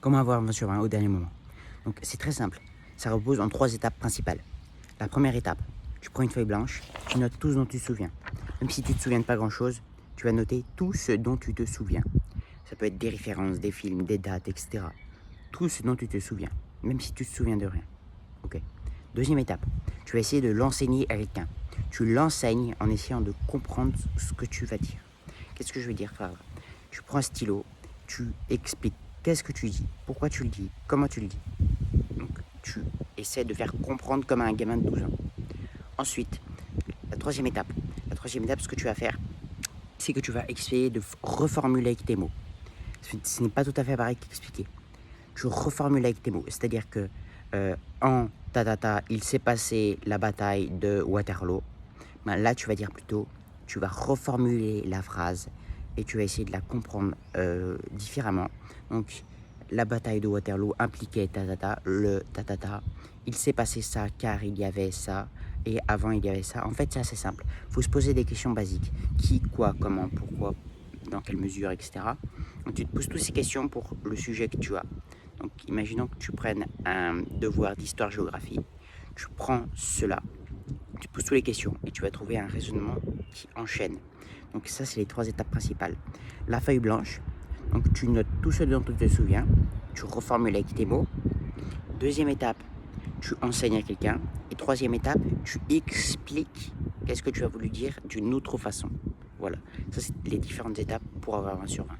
Comment avoir 20 sur 20 au dernier moment? Donc c'est très simple. Ça repose en 3 étapes principales. La première étape, tu prends une feuille blanche, tu notes tout ce dont tu te souviens. Même si tu ne te souviens de pas grand-chose, tu vas noter tout ce dont tu te souviens. Ça peut être des références, des films, des dates, etc. Tout ce dont tu te souviens, même si tu te souviens de rien. Ok. Deuxième étape, tu vas essayer de l'enseigner à quelqu'un. Tu l'enseignes en essayant de comprendre ce que tu vas dire. Qu'est-ce que je veux dire par là? Tu prends un stylo, tu expliques qu'est-ce que tu dis, pourquoi tu le dis, comment tu le dis. Donc tu essaies de faire comprendre comme à un gamin de 12 ans. Ensuite, la troisième étape, ce que tu vas faire, c'est que tu vas essayer de reformuler avec tes mots. Ce n'est pas tout à fait pareil qu'expliquer. Tu reformules avec tes mots, c'est-à-dire que en ta, il s'est passé la bataille de Waterloo. Ben, là, tu vas dire plutôt, tu vas reformuler la phrase et tu vas essayer de la comprendre différemment. Donc, la bataille de Waterloo impliquait le il s'est passé ça car il y avait ça et avant il y avait ça. En fait, c'est assez simple. Il faut se poser des questions basiques. Qui, quoi, comment, pourquoi, dans quelle mesure, etc. Donc, tu te poses toutes ces questions pour le sujet que tu as. Donc, imaginons que tu prennes un devoir d'histoire-géographie. Tu prends cela, tu poses toutes les questions et tu vas trouver un raisonnement qui enchaîne. Donc ça, c'est les 3 étapes principales. La feuille blanche, donc tu notes tout ce dont tu te souviens, tu reformules avec tes mots. Deuxième étape, tu enseignes à quelqu'un. Et troisième étape, tu expliques qu'est-ce que tu as voulu dire d'une autre façon. Voilà, ça c'est les différentes étapes pour avoir 20 sur 20.